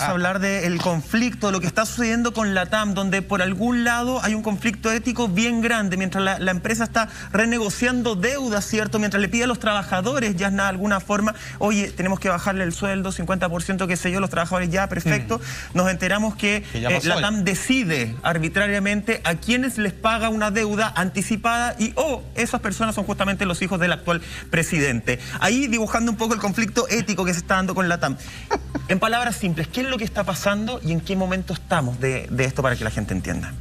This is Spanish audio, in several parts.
a hablar del conflicto, de lo que está sucediendo con LATAM, donde por algún lado hay un conflicto ético bien grande, mientras la empresa está renegociando deudas, ¿cierto? Mientras le pide a los trabajadores, ya de alguna forma, oye, tenemos que bajarle el sueldo, 50%, qué sé yo, los trabajadores ya, perfecto. Nos enteramos que LATAM decide arbitrariamente a quienes les paga una deuda anticipada y, esas personas son justamente los hijos del actual presidente. Ahí dibujando un poco el conflicto ético que se está dando con LATAM. En palabras simples, ¿qué es lo que está pasando y en qué momento estamos de esto para que la gente entienda?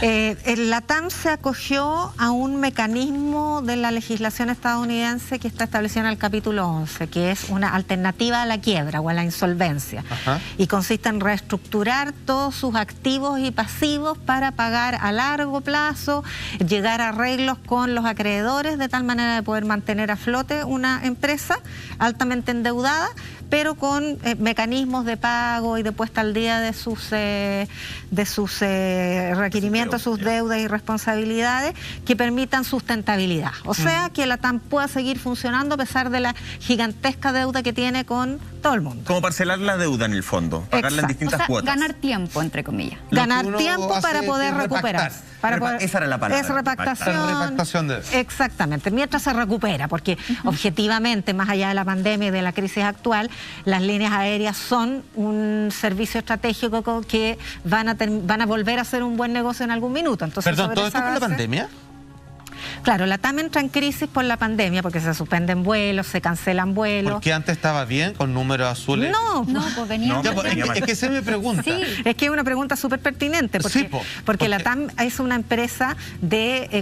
El LATAM se acogió a un mecanismo de la legislación estadounidense que está establecido en el capítulo 11, que es una alternativa a la quiebra o a la insolvencia. Y consiste en reestructurar todos sus activos y pasivos para pagar a largo plazo, llegar a arreglos con los acreedores de tal manera de poder mantener a flote una empresa altamente endeudada, pero con mecanismos de pago y de puesta al día de sus requerimientos, sus deudas y responsabilidades que permitan sustentabilidad. O sea, que la TAM pueda seguir funcionando a pesar de la gigantesca deuda que tiene con todo el mundo. Como parcelar la deuda en el fondo, pagarla en distintas cuotas. Ganar tiempo, entre comillas. Ganar tiempo para poder recuperar. Esa era la palabra. Es repactación. Exactamente, mientras se recupera, porque objetivamente, más allá de la pandemia y de la crisis actual, las líneas aéreas son un servicio estratégico que van a volver a ser un buen negocio en algún minuto. Entonces, perdón, ¿todo esto por la pandemia? Claro, la TAM entra en crisis por la pandemia porque se suspenden vuelos, se cancelan vuelos. ¿Porque antes estaba bien con números azules? No, pues venía. Es que se me pregunta. Sí. Es que es una pregunta súper pertinente porque la TAM es una empresa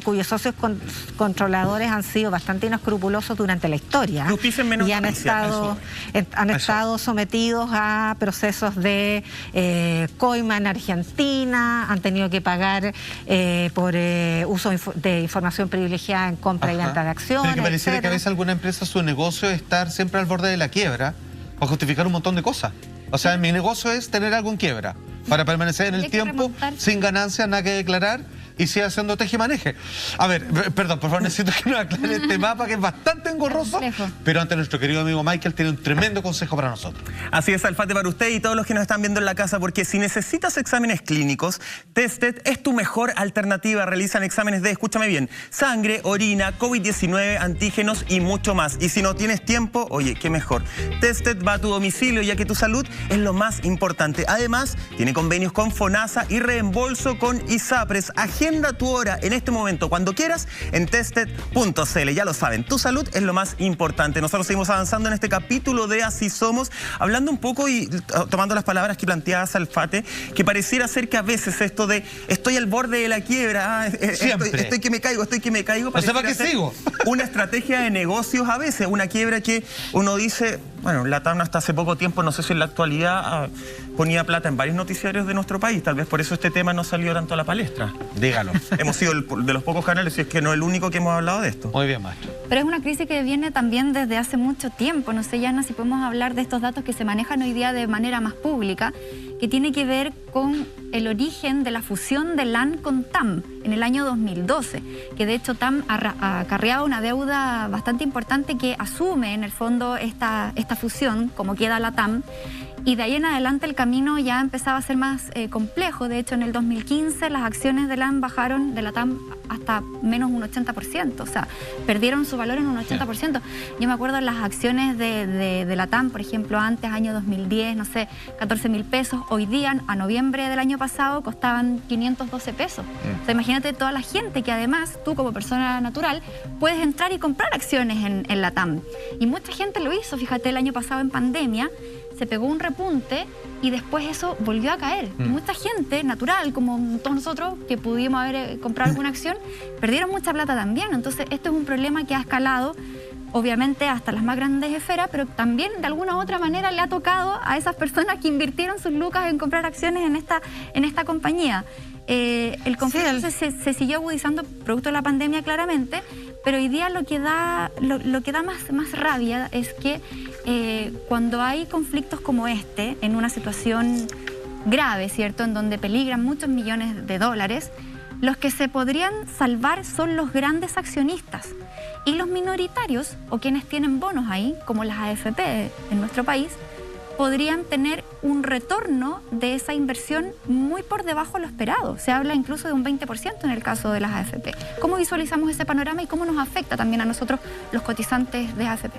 cuyos socios controladores han sido bastante inescrupulosos durante la historia y han estado sometidos a procesos de coima en Argentina, han tenido que pagar por uso de información privilegiada en compra y venta de acciones. Pero que pareciera que a veces alguna empresa, su negocio es estar siempre al borde de la quiebra para justificar un montón de cosas. O sea, mi negocio es tener algo en quiebra para permanecer en el tiempo, sin ganancias, nada que declarar y sigue haciendo teje-maneje. A ver, perdón, por favor, necesito que nos aclare este mapa que es bastante engorroso, pero antes nuestro querido amigo Michael tiene un tremendo consejo para nosotros. Así es, Alfate, para usted y todos los que nos están viendo en la casa, porque si necesitas exámenes clínicos, Tested es tu mejor alternativa. Realizan exámenes de, escúchame bien, sangre, orina, COVID-19, antígenos y mucho más. Y si no tienes tiempo, oye, qué mejor. Tested va a tu domicilio, ya que tu salud es lo más importante. Además, tiene convenios con FONASA y reembolso con ISAPRES. Agenda tu hora en este momento, cuando quieras, en tested.cl. Ya lo saben, tu salud es lo más importante. Nosotros seguimos avanzando en este capítulo de Así Somos, hablando un poco y tomando las palabras que planteabas, Alfate, que pareciera ser que a veces esto de estoy al borde de la quiebra, estoy que me caigo, no sé para qué sigo. Una estrategia de negocios a veces, una quiebra que uno dice, bueno, la TAM hasta hace poco tiempo, no sé si en la actualidad ponía plata en varios noticiarios de nuestro país, tal vez por eso este tema no salió tanto a la palestra. Dígalo. Hemos sido de los pocos canales, si es que no el único que hemos hablado de esto. Muy bien, maestro. Pero es una crisis que viene también desde hace mucho tiempo. No sé, Yana, si podemos hablar de estos datos que se manejan hoy día de manera más pública, que tiene que ver con el origen de la fusión de LAN con TAM en el año 2012, que de hecho TAM ha acarreado una deuda bastante importante que asume en el fondo esta fusión, como queda la TAM. Y de ahí en adelante el camino ya empezaba a ser más complejo. De hecho, en el 2015 las acciones de LAN bajaron de la TAM hasta menos un 80%. O sea, perdieron su valor en un 80%. Yo me acuerdo de las acciones de la TAM, por ejemplo, antes, año 2010, no sé, 14.000 pesos. Hoy día, a noviembre del año pasado, costaban 512 pesos. O sea, imagínate toda la gente que además, tú como persona natural, puedes entrar y comprar acciones en la TAM. Y mucha gente lo hizo. Fíjate, el año pasado en pandemia, se pegó un repunte y después eso volvió a caer. Y mucha gente natural, como todos nosotros, que pudimos haber comprado alguna acción, perdieron mucha plata también. Entonces, esto es un problema que ha escalado, obviamente, hasta las más grandes esferas, pero también, de alguna u otra manera, le ha tocado a esas personas que invirtieron sus lucas en comprar acciones en esta compañía. El conflicto se siguió agudizando producto de la pandemia, claramente, pero hoy día lo que da más rabia es que cuando hay conflictos como este, en una situación grave, ¿cierto?, en donde peligran muchos millones de dólares, los que se podrían salvar son los grandes accionistas. Y los minoritarios, o quienes tienen bonos ahí, como las AFP en nuestro país, podrían tener un retorno de esa inversión muy por debajo de lo esperado. Se habla incluso de un 20% en el caso de las AFP. ¿Cómo visualizamos ese panorama y cómo nos afecta también a nosotros los cotizantes de AFP?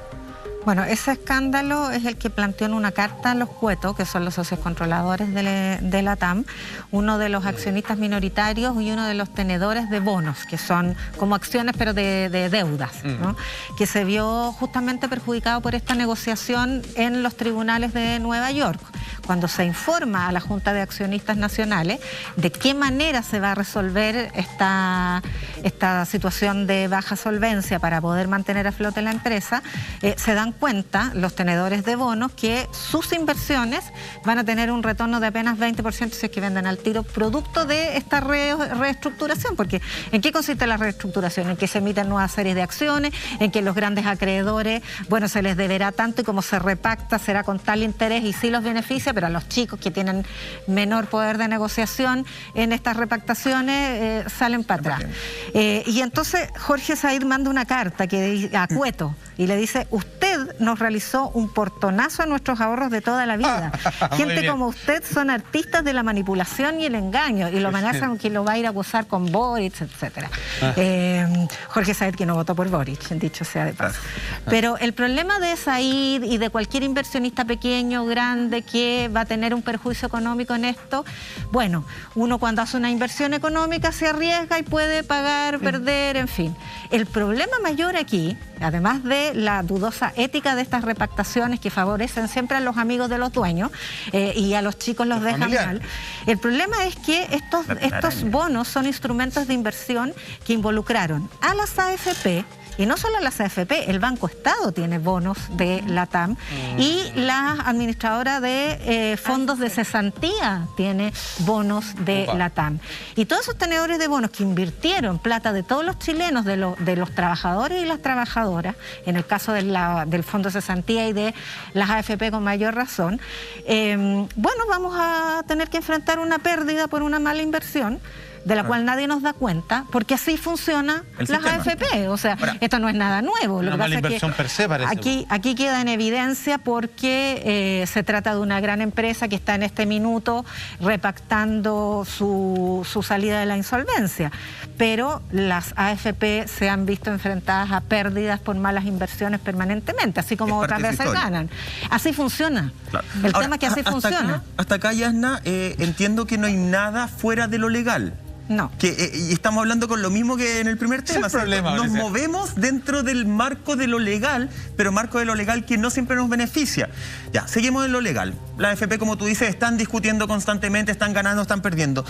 Bueno, ese escándalo es el que planteó en una carta los Cueto, que son los socios controladores de la TAM, uno de los accionistas minoritarios y uno de los tenedores de bonos, que son como acciones pero de deudas, ¿no? Que se vio justamente perjudicado por esta negociación en los tribunales de Nueva York. Cuando se informa a la Junta de Accionistas Nacionales de qué manera se va a resolver esta situación de baja solvencia para poder mantener a flote la empresa, se dan cuenta los tenedores de bonos que sus inversiones van a tener un retorno de apenas 20% si es que venden al tiro, producto de esta reestructuración. Porque ¿en qué consiste la reestructuración? En que se emiten nuevas series de acciones, en que los grandes acreedores, bueno, se les deberá tanto y como se repacta será con tal interés y sí los beneficia, pero a los chicos que tienen menor poder de negociación en estas repactaciones salen para atrás. Y entonces Jorge Said manda una carta a Cueto y le dice: usted nos realizó un portonazo a nuestros ahorros de toda la vida. Gente como usted son artistas de la manipulación y el engaño, y lo amenazan que lo va a ir a acusar con Boric, etcétera. Jorge Said, que no votó por Boric, dicho sea de paso. Pero el problema de Said y de cualquier inversionista pequeño o grande que va a tener un perjuicio económico en esto, bueno, uno cuando hace una inversión económica se arriesga y puede pagar, perder, en fin. El problema mayor aquí, además de la dudosa ética de estas repactaciones que favorecen siempre a los amigos de los dueños y a los chicos los dejan mal, el problema es que estos bonos son instrumentos de inversión que involucraron a las AFP. Y no solo las AFP, el Banco Estado tiene bonos de la TAM y la administradora de fondos de cesantía tiene bonos de la TAM. Y todos esos tenedores de bonos que invirtieron plata de todos los chilenos, de los trabajadores y las trabajadoras, en el caso del fondo de cesantía y de las AFP con mayor razón, bueno, vamos a tener que enfrentar una pérdida por una mala inversión, de la cual nadie nos da cuenta, porque así funciona las AFP. O sea, esto no es nada nuevo. Lo que pasa es que aquí queda en evidencia porque se trata de una gran empresa que está en este minuto repactando su salida de la insolvencia. Pero las AFP se han visto enfrentadas a pérdidas por malas inversiones permanentemente, así como otras veces ganan. Así funciona. Claro. El tema es que así funciona. Hasta acá, Yasna, entiendo que no hay nada fuera de lo legal. No. Y estamos hablando con lo mismo que en el primer tema. Nos movemos dentro del marco de lo legal, pero marco de lo legal que no siempre nos beneficia. Ya, seguimos en lo legal. La AFP, como tú dices, están discutiendo constantemente, están ganando, están perdiendo.